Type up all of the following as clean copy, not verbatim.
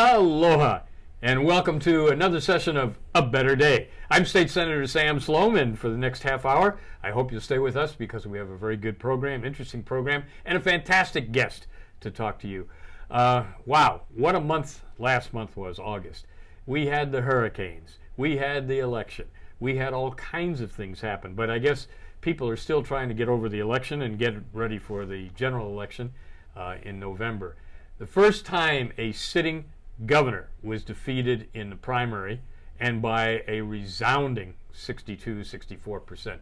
Aloha, and welcome to another session of A Better Day. I'm State Senator Sam Slom, and for the next half hour, I hope you'll stay with us because we have a very good program, interesting program, and a fantastic guest to talk to you. Wow, what a month last month was, August. We had the hurricanes, we had the election, we had all kinds of things happen, but I guess people are still trying to get over the election and get ready for the general election in November. The first time a sitting governor was defeated in the primary, and by a resounding 62-64%.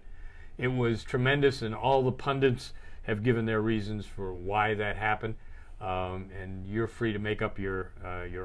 It was tremendous, and all the pundits have given their reasons for why that happened, and you're free to make up your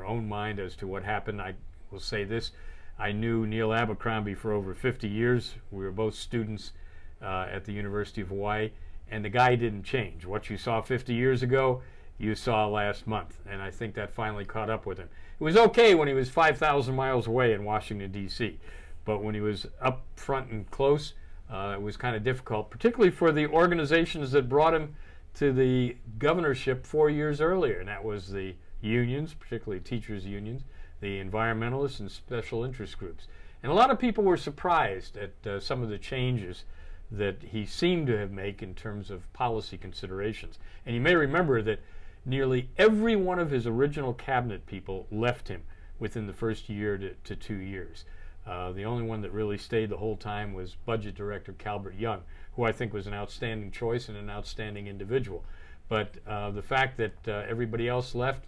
own mind as to what happened. I will say this: I knew Neil Abercrombie for over 50 years. We were both students at the University of Hawaii, and the guy didn't change. What you saw 50 years ago, you saw last month, and I think that finally caught up with him. It was okay when he was 5,000 miles away in Washington, D.C., but when he was up front and close, it was kind of difficult, particularly for the organizations that brought him to the governorship 4 years earlier, and that was the unions, particularly teachers' unions, the environmentalists, and special interest groups. And a lot of people were surprised at some of the changes that he seemed to have made in terms of policy considerations. And you may remember that nearly every one of his original cabinet people left him within the first year to 2 years. The only one that really stayed the whole time was Budget Director Calbert Young, who I think was an outstanding choice and an outstanding individual. But the fact that everybody else left,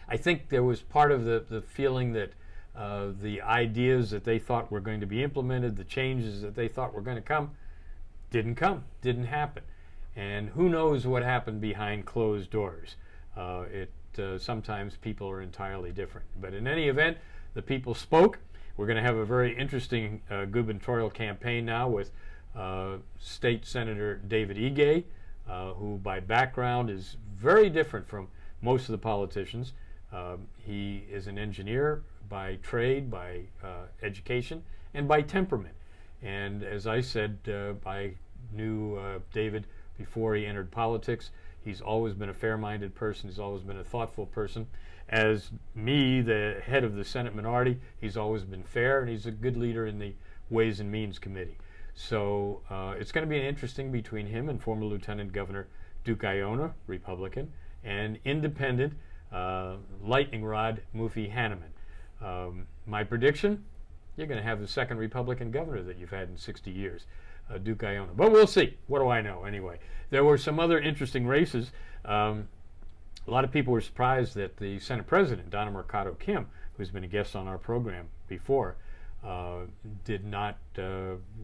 I think there was part of the feeling that the ideas that they thought were going to be implemented, the changes that they thought were going to come, didn't happen. And who knows what happened behind closed doors. Sometimes people are entirely different. But in any event, the people spoke. We're going to have a very interesting gubernatorial campaign now with State Senator David Ige, who by background is very different from most of the politicians. He is an engineer by trade, by education, and by temperament. And as I said, I knew David before he entered politics. He's always been a fair-minded person. He's always been a thoughtful person. As me, the head of the Senate minority, he's always been fair, and he's a good leader in the Ways and Means Committee. So it's going to be interesting between him and former Lieutenant Governor Duke Aiona, Republican, and independent lightning rod Mufi Hanneman. My prediction: you're going to have the second Republican governor that you've had in 60 years. Duke Aiona. But we'll see. What do I know? Anyway, there were some other interesting races. A lot of people were surprised that the Senate President, Donna Mercado Kim, who's been a guest on our program before, did not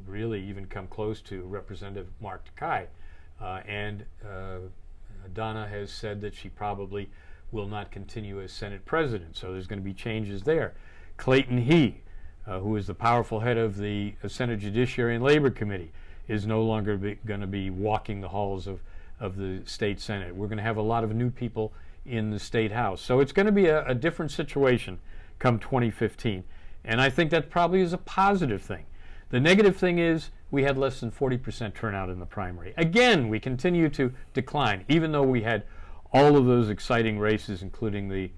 really even come close to Representative Mark Takai. And Donna has said that she probably will not continue as Senate President, so there's going to be changes there. Clayton He, who is the powerful head of the Senate Judiciary and Labor Committee, is no longer going to be walking the halls of the state Senate. We're going to have a lot of new people in the state House. So it's going to be a different situation come 2015. And I think that probably is a positive thing. The negative thing is we had less than 40% turnout in the primary. Again, we continue to decline, even though we had all of those exciting races, including the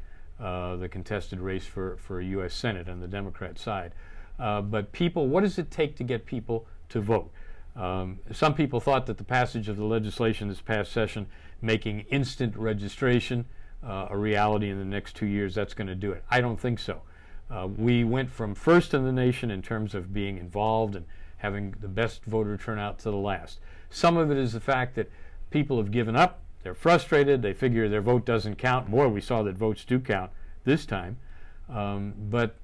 contested race for U.S. Senate on the Democrat side. But people, what does it take to get people to vote? Some people thought that the passage of the legislation this past session, making instant registration a reality in the next 2 years, that's going to do it. I don't think so. We went from first in the nation in terms of being involved and having the best voter turnout to the last. Some of it is the fact that people have given up. They're frustrated. They figure their vote doesn't count. More, we saw that votes do count this time. But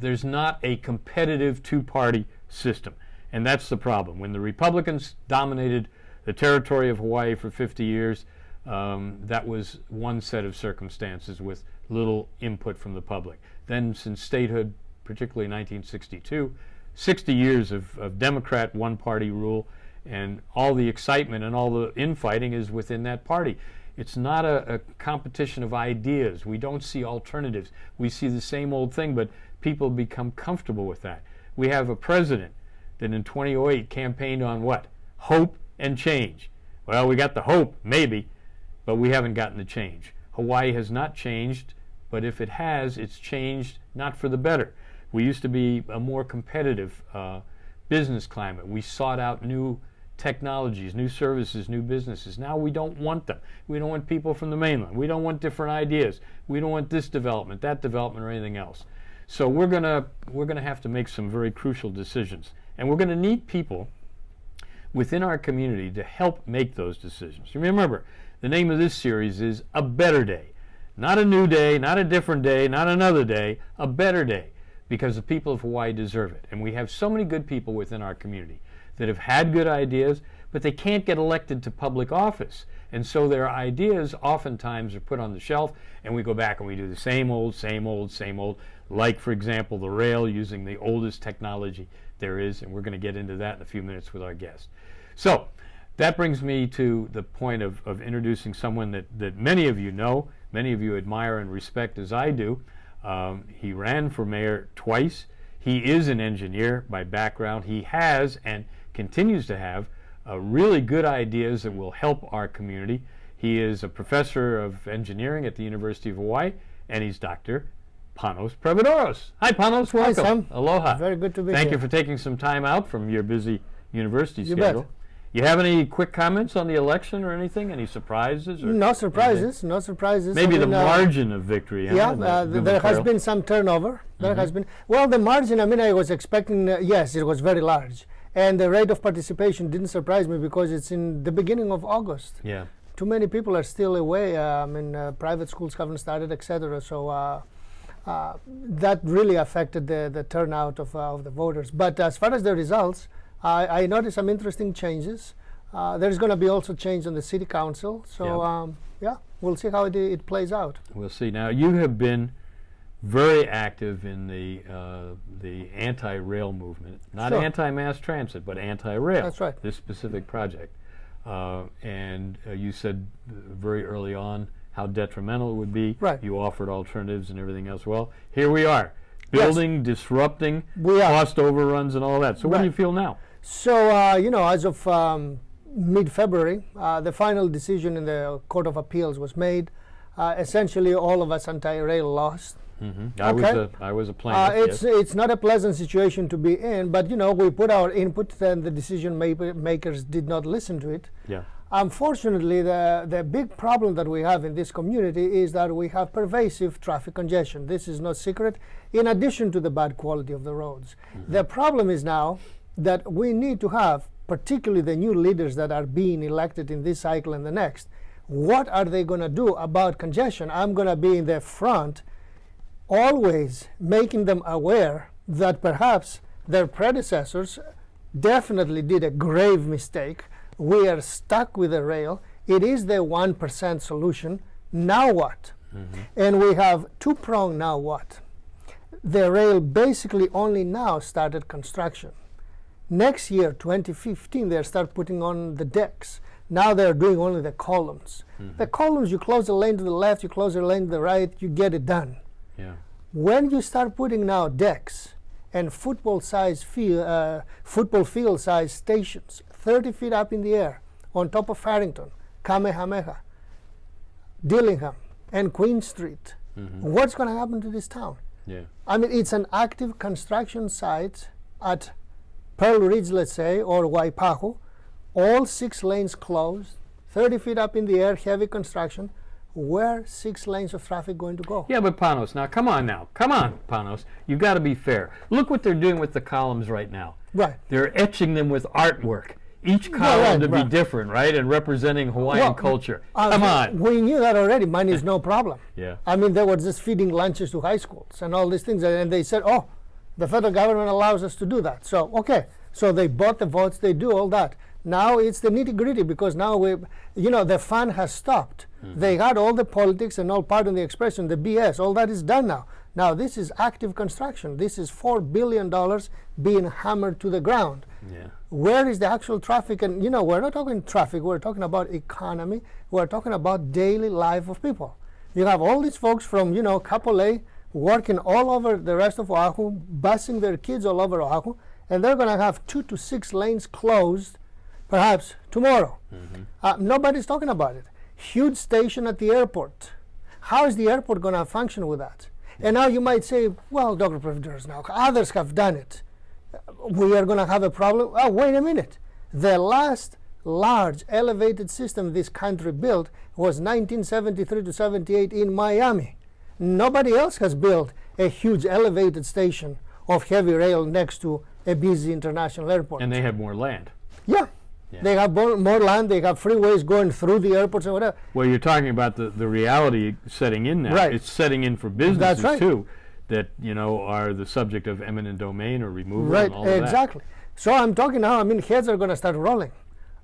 there's not a competitive two-party system. And that's the problem. When the Republicans dominated the territory of Hawaii for 50 years, that was one set of circumstances with little input from the public. Then since statehood, particularly 1962, 60 years of Democrat one-party rule, and all the excitement and all the infighting is within that party. It's not a competition of ideas. We don't see alternatives. We see the same old thing, but people become comfortable with that. We have a president that in 2008 campaigned on what? Hope and change. Well, we got the hope, maybe, but we haven't gotten the change. Hawaii has not changed but if it has, it's changed not for the better. We used to be a more competitive business climate. We sought out new technologies, new services, new businesses. Now we don't want them. We don't want people from the mainland. We don't want different ideas. We don't want this development, that development, or anything else. So we're gonna have to make some very crucial decisions, and we're gonna need people within our community to help make those decisions. Remember, the name of this series is A Better Day. Not a new day, not a different day, not another day, a better day, because the people of Hawaii deserve it. And we have so many good people within our community that have had good ideas, but they can't get elected to public office. And so their ideas oftentimes are put on the shelf, and we go back and we do the same old, same old, same old, like, for example, the rail using the oldest technology there is, and we're going to get into that in a few minutes with our guest. So that brings me to the point of introducing someone that many of you know, many of you admire and respect as I do. He ran for mayor twice. He is an engineer by background. He has and continues to have really good ideas that will help our community. He is a professor of engineering at the University of Hawaii, and he's Dr. Panos Prevedouros. Hi, Panos. Welcome. Hi, Sam. Aloha. Very good to be here. Thank you for taking some time out from your busy university You schedule. bet. You have any quick comments on the election or anything? Any surprises? Or No surprises. No surprises. maybe I the mean, margin of victory. Yeah, The there has trail. been some turnover. There has been. Well, the margin. I mean, I was expecting. Yes, it was very large, and the rate of participation didn't surprise me because it's in the beginning of August. Yeah. Too many people are still away. I mean, private schools haven't started, etc. So that really affected the turnout of the voters. But as far as the results, I noticed some interesting changes. There's going to be also change on the city council. So yeah, we'll see how it plays out. We'll see. Now, you have been very active in the anti-rail movement, not Sure. anti-mass transit, but anti-rail. That's right. This specific project, and you said very early on how detrimental it would be. Right. You offered alternatives and everything else. Well, here we are, building, disrupting, We are. cost overruns, and all that. So, what do Right. you feel now? So you know, as of mid-February, the final decision in the Court of Appeals was made. Essentially, all of us anti-rail lost. I was a plaintiff. It's not a pleasant situation to be in, but you know, we put our input, and the decision makers did not listen to it. Yeah. Unfortunately, the big problem that we have in this community is that we have pervasive traffic congestion. This is no secret, in addition to the bad quality of the roads. The problem is now that we need to have, particularly the new leaders that are being elected in this cycle and the next, what are they going to do about congestion? I'm going to be in the front, always making them aware that perhaps their predecessors definitely did a grave mistake. We are stuck with the rail. It is the 1% solution. Now what? And we have two-pronged now what? The rail basically only now started construction. Next year, 2015, they'll start putting on the decks. Now they're doing only the columns. The columns, you close a lane to the left, you close a lane to the right, you get it done. Yeah. When you start putting now decks and football field size stations 30 feet up in the air on top of Farrington, Kamehameha, Dillingham, and Queen Street, what's going to happen to this town? Yeah. I mean, it's an active construction site at Pearl Ridge, let's say, or Waipahu, all 6 lanes closed, 30 feet up in the air, heavy construction. Where 6 lanes of traffic going to go? Yeah, but Panos, come on, Panos. You've got to be fair. Look what they're doing with the columns right now. Right. They're etching them with artwork. Each column to be different, right, and representing Hawaiian culture. Come on. We knew that already. Money is no problem. Yeah. I mean, they were just feeding lunches to high schools and all these things, and they said, "Oh, the federal government allows us to do that." So okay, so they bought the votes, they do all that. Now it's the nitty-gritty, because now the fun has stopped. They had all the politics and all, pardon the expression, the BS. All that is done now. Now this is active construction. This is $4 billion being hammered to the ground. Yeah. Where is the actual traffic? And we're not talking traffic. We're talking about economy. We're talking about daily life of people. You have all these folks from Kapolei working all over the rest of Oahu, busing their kids all over Oahu, and they're going to have 2 to 6 lanes closed perhaps tomorrow. Nobody's talking about it. Huge station at the airport. How is the airport going to function with that? And now you might say, well, Dr. Prevedouros, now others have done it. We are going to have a problem. Oh, wait a minute. The last large elevated system this country built was 1973 to 78 in Miami. Nobody else has built a huge elevated station of heavy rail next to a busy international airport. And they have more land. Yeah. They have more land, they have freeways going through the airports and whatever. Well, you're talking about the reality setting in now. Right. It's setting in for businesses That's right. too, that are the subject of eminent domain or removal Right, and all of that. exactly. So I'm talking now, heads are going to start rolling.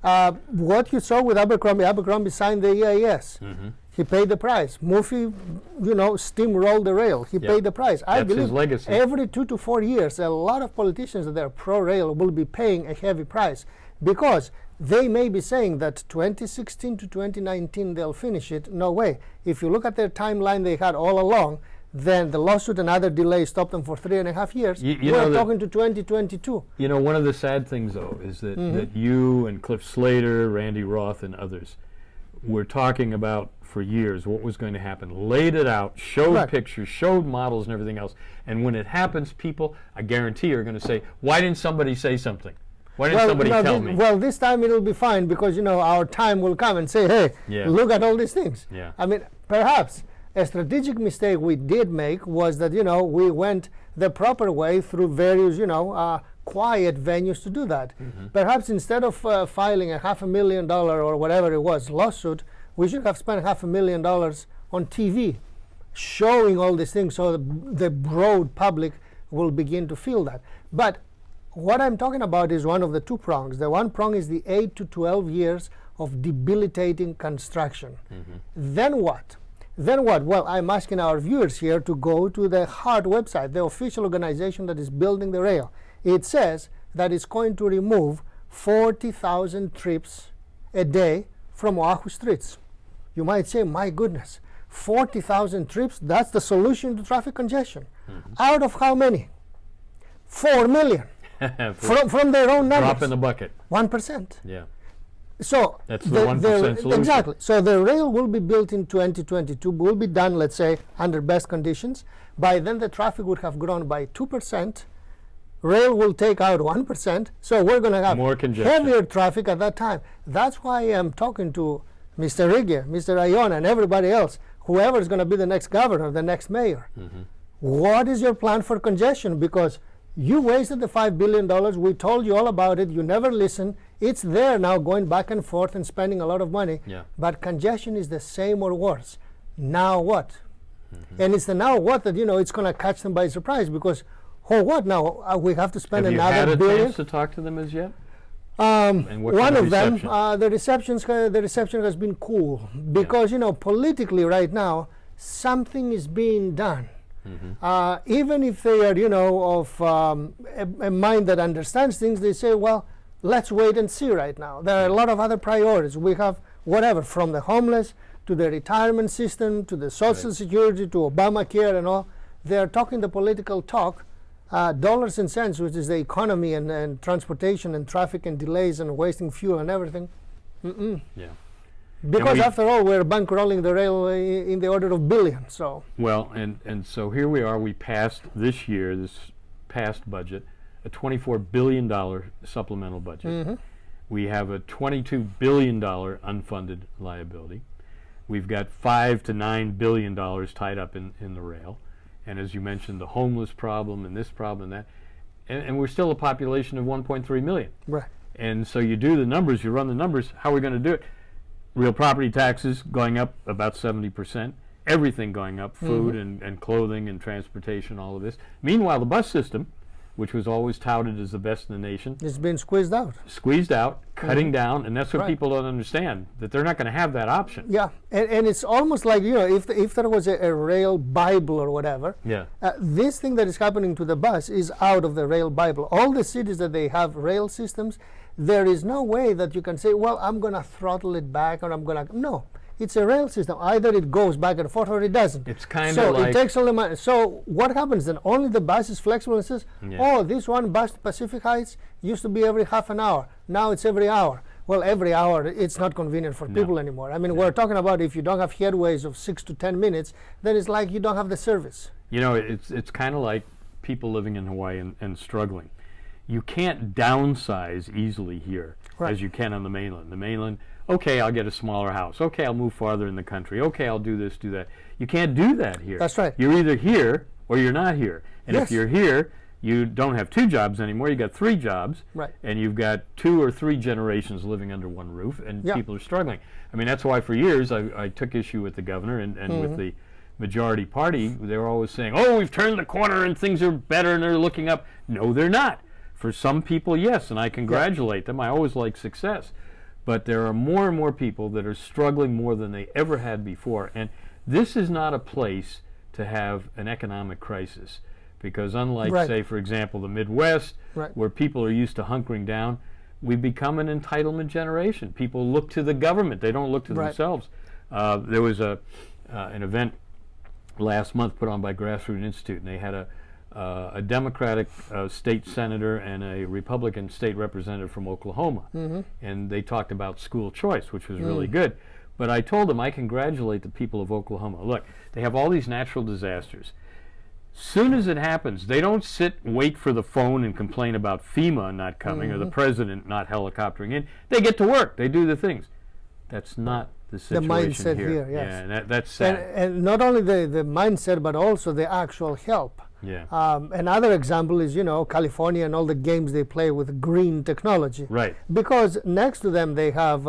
What you saw with Abercrombie signed the EIS. Mm-hmm. He paid the price. Murphy, steamrolled the rail. He paid the price. I That's believe his legacy. every 2 to 4 years, a lot of politicians that are pro-rail will be paying a heavy price because they may be saying that 2016 to 2019 they'll finish it. No way. If you look at their timeline they had all along, then the lawsuit and other delays stopped them for 3.5 years. We're talking to 2022. One of the sad things, though, is that, that you and Cliff Slater, Randy Roth, and others were talking about for years what was going to happen, laid it out, showed pictures, showed models and everything else. And when it happens, people, I guarantee, are going to say, why didn't somebody say something? Why didn't somebody tell me? Well, this time it'll be fine because, our time will come and say, hey, look at all these things. Yeah. Perhaps a strategic mistake we did make was that, we went the proper way through various, quiet venues to do that. Perhaps instead of filing a $500,000 or whatever it was lawsuit, we should have spent $500,000 on TV showing all these things so the broad public will begin to feel that. But what I'm talking about is one of the two prongs. The one prong is the 8 to 12 years of debilitating construction. Then what? Well, I'm asking our viewers here to go to the HART website, the official organization that is building the rail. It says that it's going to remove 40,000 trips a day from Oahu streets. You might say, my goodness, 40,000 trips, that's the solution to traffic congestion. Out of how many? 4 million. from their own numbers. Drop in the bucket. 1%. Yeah. So that's the 1% solution. Exactly. So the rail will be built in 2022, will be done, let's say, under best conditions. By then the traffic would have grown by 2%. Rail will take out 1%. So we're going to have more congestion, heavier traffic at that time. That's why I'm talking to Mr. Rigge, Mr. Iona, and everybody else, whoever is going to be the next governor, the next mayor. What is your plan for congestion? Because you wasted the $5 billion. We told you all about it. You never listened. It's there now going back and forth and spending a lot of money. But congestion is the same or worse. Now what? And it's the now what that, it's going to catch them by surprise because, what now? We have to spend another billion? Have you had a chance to talk to them as yet? One of them, the reception has been cool because, politically right now, something is being done. Even if they are, of a mind that understands things, they say, well, let's wait and see right now. There are a lot of other priorities. We have whatever, from the homeless to the retirement system to the Social Security to Obamacare and all. They are talking the political talk, dollars and cents, which is the economy and transportation and traffic and delays and wasting fuel and everything. Because after all, we're bankrolling the rail in the order of billions. So well, and so here we are. We passed this year, this past budget, a $24 billion supplemental budget. We have a $22 billion unfunded liability. We've got $5 to $9 billion tied up in the rail, and as you mentioned, the homeless problem and this problem and that, and we're still a population of 1.3 million. Right. And so you do the numbers, you run the numbers. How are we going to do it? Real property taxes going up about 70%, everything going up, food and clothing and transportation, all of this. Meanwhile, the bus system, which was always touted as the best in the nation, it's been squeezed out. Cutting down, and that's what people don't understand, that they're not going to have that option. Yeah, and it's almost like, if there was a rail Bible or whatever, this thing that is happening to the bus is out of the rail Bible. All the cities that they have rail systems, there is no way that you can say, well, I'm going to throttle it back or I'm going to, no. It's a rail system. Either it goes back and forth or it doesn't. It's kind of like... So it takes all the money. So what happens then? Only the bus is flexible and says, oh, this one bus to Pacific Heights used to be every half an hour. Now it's every hour. Well, every hour, it's not convenient for people anymore. I mean, we're talking about if you don't have headways of 6 to 10 minutes, then it's like you don't have the service. You know, it's kind of like people living in Hawaii and struggling. You can't downsize easily here as you can on the mainland. The mainland, okay, I'll get a smaller house. Okay, I'll move farther in the country. Okay, I'll do this, do that. You can't do that here. That's right. You're either here or you're not here. And if you're here, you don't have 2 jobs anymore. You got 3 jobs, and you've got 2 or 3 generations living under one roof, and people are struggling. I mean, that's why for years I took issue with the governor and with the majority party. They were always saying, "Oh, we've turned the corner and things are better and they're looking up." No, they're not. For some people, yes, and I congratulate them. I always like success. But there are more and more people that are struggling more than they ever had before. And this is not a place to have an economic crisis. Because unlike, say, for example, the Midwest, where people are used to hunkering down, we've become an entitlement generation. People look to the government. They don't look to themselves. There was an event last month put on by Grassroots Institute, and they had a Democratic state senator and a Republican state representative from Oklahoma. And they talked about school choice, which was really good. But I told them I congratulate the people of Oklahoma. Look, they have all these natural disasters. Soon as it happens, they don't sit and wait for the phone and complain about FEMA not coming or the president not helicoptering in. They get to work. They do the things. That's not the situation the mindset here. Yes. Yeah, and that's sad. And not only the mindset, but also the actual help. Yeah. Another example is, California and all the games they play with green technology. Right. Because next to them they have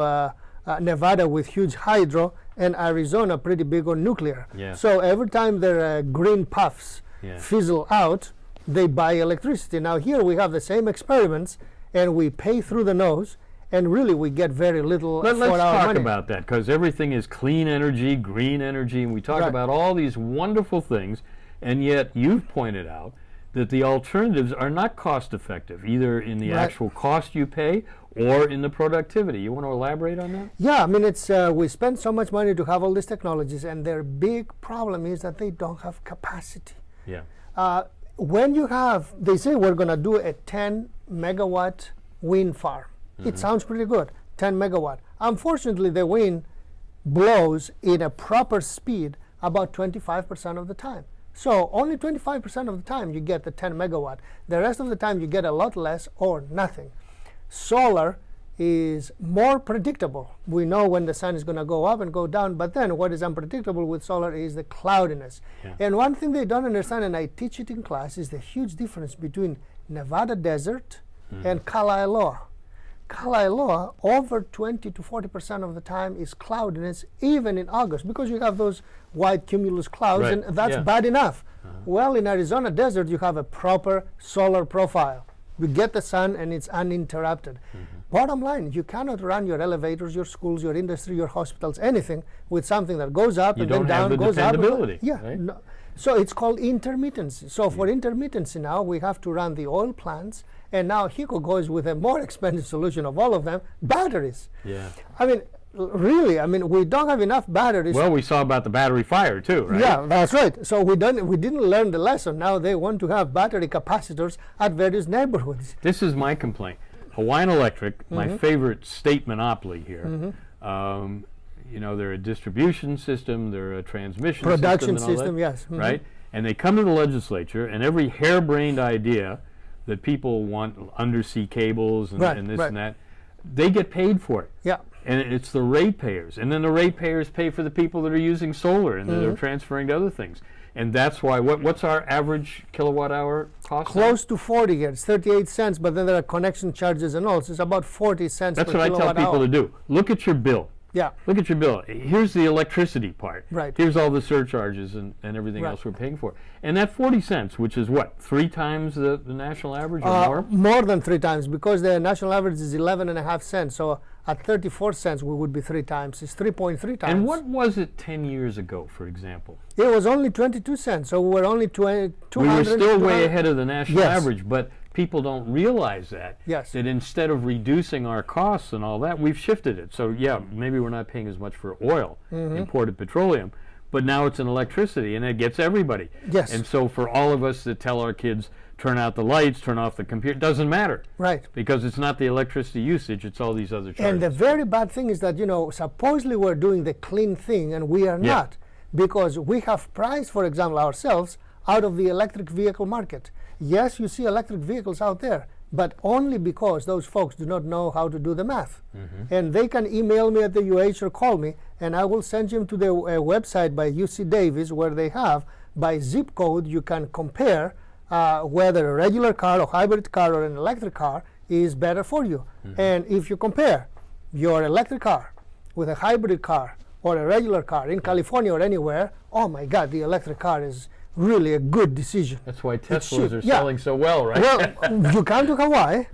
Nevada with huge hydro and Arizona pretty big on nuclear. Yeah. So every time their green puffs fizzle out, they buy electricity. Now here we have the same experiments and we pay through the nose, and really we get very little for our money. Let's talk about that, because everything is clean energy, green energy, and we talk about all these wonderful things, and yet you've pointed out that the alternatives are not cost effective, either in the actual cost you pay or in the productivity. You want to elaborate on that? Yeah, I mean, it's we spend so much money to have all these technologies, and their big problem is that they don't have capacity. Yeah. When you have, they say we're going to do a 10 megawatt wind farm. It sounds pretty good, 10 megawatt. Unfortunately, the wind blows in a proper speed about 25% of the time. So only 25% of the time you get the 10 megawatt. The rest of the time you get a lot less or nothing. Solar is more predictable. We know when the sun is going to go up and go down, but then what is unpredictable with solar is the cloudiness. And one thing they don't understand, and I teach it in class, is the huge difference between Nevada desert and Kalaeloa. Kalaeloa, over 20 to 40% of the time is cloudiness, even in August, because you have those white cumulus clouds, and that's bad enough. Well, in Arizona desert, you have a proper solar profile. You get the sun and it's uninterrupted. Bottom line, you cannot run your elevators, your schools, your industry, your hospitals, anything with something that goes up and then down, goes up. No. So it's called intermittency. So for intermittency now, we have to run the oil plants, and now HECO goes with a more expensive solution of all of them, batteries. Yeah. I mean, really, we don't have enough batteries. Well, we saw about the battery fire too, right? Yeah, that's right. So we didn't learn the lesson. Now they want to have battery capacitors at various neighborhoods. This is my complaint. Hawaiian Electric, my favorite state monopoly here. They're a distribution system, they're a transmission production system, system, yes. Right? And they come to the legislature, and every harebrained idea that people want, undersea cables and, and this and that, they get paid for it. Yeah. And it's the ratepayers. And then the ratepayers pay for the people that are using solar and that are transferring to other things. And that's why, what's our average kilowatt hour cost? Close to 40 here. It's 38 cents, but then there are connection charges and all. So it's about 40 cents per kilowatt hour. That's what I tell people to do. Look at your bill. Yeah. Look at your bill. Here's the electricity part. Right. Here's all the surcharges and everything else we're paying for. And that 40 cents, which is what, 3 times the national average or more? More than 3 times, because the national average is 11.5 cents. So at 34 cents, we would be 3 times. It's 3.3 times. And what was it 10 years ago, for example? It was only 22 cents. So we were only 200. We were still way ahead of the national average, but people don't realize that. Yes. That instead of reducing our costs and all that, we've shifted it. So yeah, maybe we're not paying as much for oil, imported petroleum, but now it's an electricity, and it gets everybody. Yes. And so for all of us that tell our kids, turn out the lights, turn off the computer, it doesn't matter. Right. Because it's not the electricity usage, it's all these other charges. And the very bad thing is that, supposedly we're doing the clean thing, and we are not. Because we have priced, for example, ourselves out of the electric vehicle market. Yes, you see electric vehicles out there, but only because those folks do not know how to do the math. And they can email me at the UH or call me, and I will send you to the website by UC Davis, where they have, by zip code, you can compare whether a regular car or hybrid car or an electric car is better for you. And if you compare your electric car with a hybrid car or a regular car in California or anywhere, oh my God, the electric car is really a good decision. That's why Teslas are selling so well, right? Well, you come to Hawaii,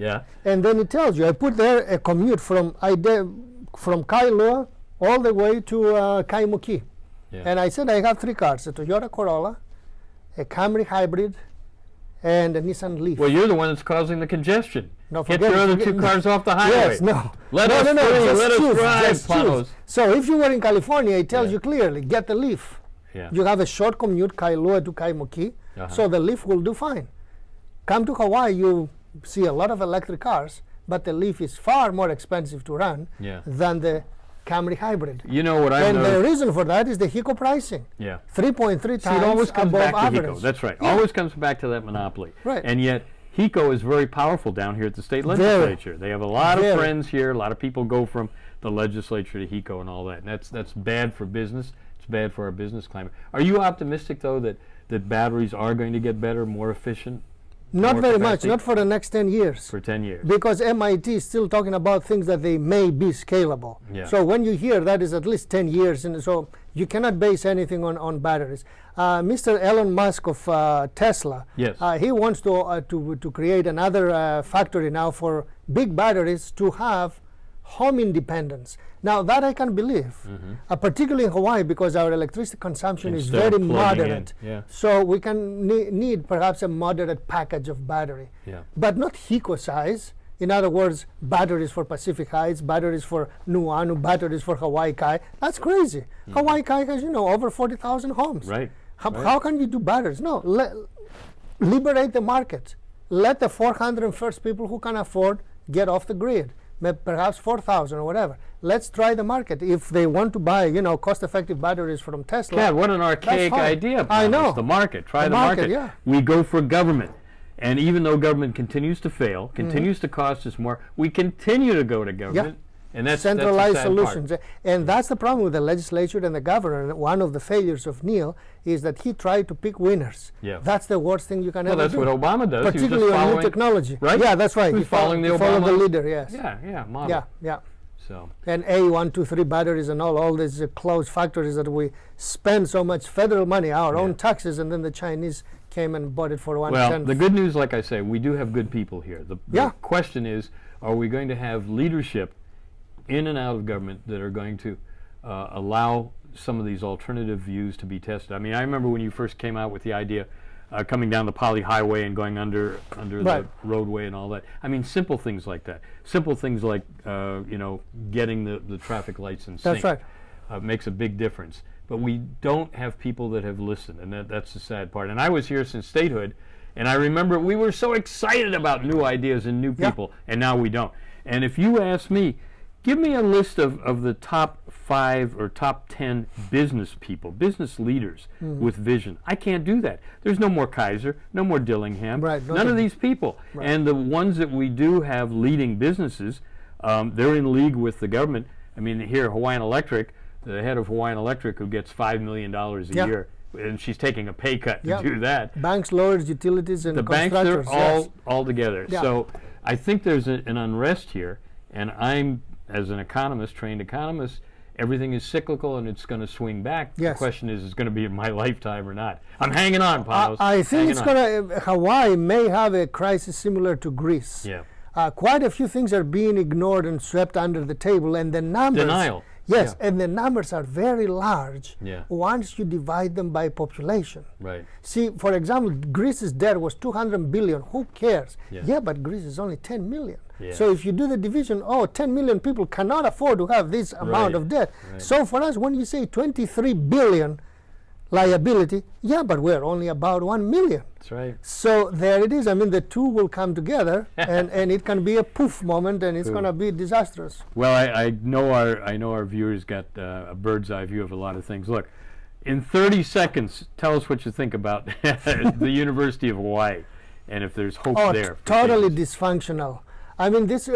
and then it tells you. I put there a commute from Kailua all the way to Kaimuki. And I said I have 3 cars, a Toyota Corolla, a Camry Hybrid, and a Nissan Leaf. Well, you're the one that's causing the congestion. No, Get your other 2 cars off the highway. Yes, no. Let us drive, just Panos. choose. So if you were in California, it tells you clearly, get the Leaf. You have a short commute, Kailua to Kaimuki, so the Leaf will do fine. Come to Hawaii, you see a lot of electric cars, but the Leaf is far more expensive to run than the Camry Hybrid. You know what I know? And the reason for that is the HECO pricing. 3.3 times it always comes above back average. to HECO. That's right. Always comes back to that monopoly. Right. And yet, HECO is very powerful down here at the state legislature. They have a lot of friends here. A lot of people go from the legislature to HECO and all that. And that's bad for business. It's bad for our business climate. Are you optimistic, though, that batteries are going to get better, more efficient? Not very much, not for the next 10 years. For 10 years. Because MIT is still talking about things that they may be scalable. So when you hear that is at least 10 years, and so you cannot base anything on batteries. Mr. Elon Musk of Tesla, he wants to create another factory now for big batteries to have home independence. Now that I can believe, particularly in Hawaii, because our electricity consumption is very moderate. So we can need perhaps a moderate package of battery, but not HECO size. In other words, batteries for Pacific Heights, batteries for Nuuanu, batteries for Hawaii Kai. That's crazy. Hawaii Kai has, over 40,000 homes. How can you do batteries? No, liberate the market. Let the 401st people who can afford get off the grid. Perhaps 4,000 or whatever. Let's try the market. If they want to buy, cost-effective batteries from Tesla. God, what an archaic idea. I know. The market. Try the market. We go for government. And even though government continues to fail, continues to cost us more, we continue to go to government. And that's centralized that's solutions. And that's the problem with the legislature and the governor. And one of the failures of Neil is that he tried to pick winners. That's the worst thing you can ever do. Well, that's what Obama does. Particularly on new technology. Right? Yeah, that's right. He's following the Obama. Follow the leader, yes. Model. So. And A123 batteries and all these closed factories that we spend so much federal money, our own taxes, and then the Chinese came and bought it for 1 cent. Well, the good news, like I say, we do have good people here. The question is, are we going to have leadership in and out of government that are going to allow some of these alternative views to be tested? I mean, I remember when you first came out with the idea coming down the Poly Highway and going under the roadway and all that. I mean, simple things like that. Simple things like, getting the traffic lights in sync. That's right. Makes a big difference. But we don't have people that have listened, and that's the sad part. And I was here since statehood, and I remember we were so excited about new ideas and new people, and now we don't. And if you ask me, give me a list of the top 5 or top 10 business people, business leaders with vision. I can't do that. There's no more Kaiser, no more Dillingham, none of these people. And the ones that we do have leading businesses, they're in league with the government. I mean, here, Hawaiian Electric, the head of Hawaiian Electric, who gets $5 million a year, and she's taking a pay cut to do that. Banks, lawyers, utilities, and the banks are all together. So I think there's an unrest here, and I'm, as an economist, trained economist, everything is cyclical and it's going to swing back. The question is it going to be in my lifetime or not? I'm hanging on, Panos. I think it's going to, Hawaii may have a crisis similar to Greece. Quite a few things are being ignored and swept under the table, and the numbers. Denial. Yes, and the numbers are very large once you divide them by population. See, for example, Greece's debt was 200 billion. Who cares? But Greece is only 10 million. So if you do the division, 10 million people cannot afford to have this amount of debt. So for us, when you say 23 billion liability. Yeah, but we're only about 1 million. That's right. So there it is. I mean, the two will come together, and it can be a poof moment, and it's going to be disastrous. Well, I know our viewers got a bird's eye view of a lot of things. Look, in 30 seconds, tell us what you think about the University of Hawaii, and if there's hope there. Totally dysfunctional. I mean, this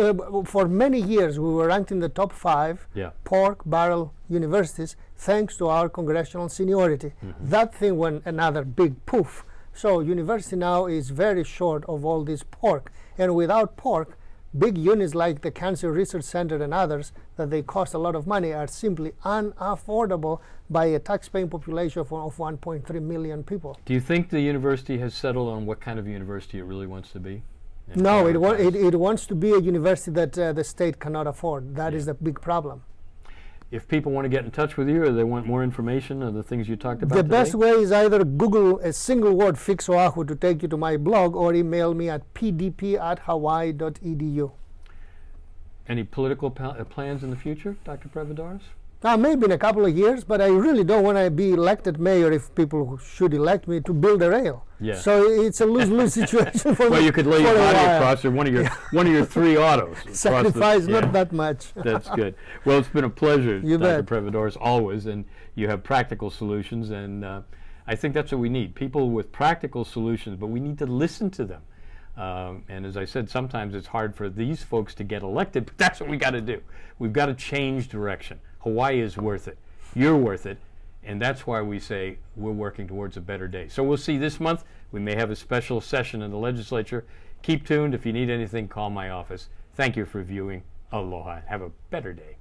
for many years we were ranked in the top 5 pork barrel universities thanks to our congressional seniority. That thing went another big poof. So university now is very short of all this pork, and without pork, big units like the Cancer Research Center and others that they cost a lot of money are simply unaffordable by a tax-paying population of 1.3 million people. Do you think the university has settled on what kind of university it really wants to be? No, it wants to be a university that the state cannot afford. That is the big problem. If people want to get in touch with you or they want more information on the things you talked about the today? best way is either Google a single word Fix Oahu to take you to my blog, or email me at pdp@hawaii.edu. Any political plans in the future, Dr. Prevedouros? Maybe in a couple of years, but I really don't want to be elected mayor if people should elect me to build a rail. Yeah. So it's a lose-lose situation for me. Well, you could lay your body across, or one of your 3 autos. Sacrifice not that much. That's good. Well, it's been a pleasure, You Dr. bet. Prevedouros, always, and you have practical solutions, and I think that's what we need, people with practical solutions, but we need to listen to them. And as I said, sometimes it's hard for these folks to get elected, but that's what we got to do. We've got to change direction. Hawaii is worth it. You're worth it. And that's why we say we're working towards a better day. So we'll see this month. We may have a special session in the legislature. Keep tuned. If you need anything, call my office. Thank you for viewing. Aloha. Have a better day.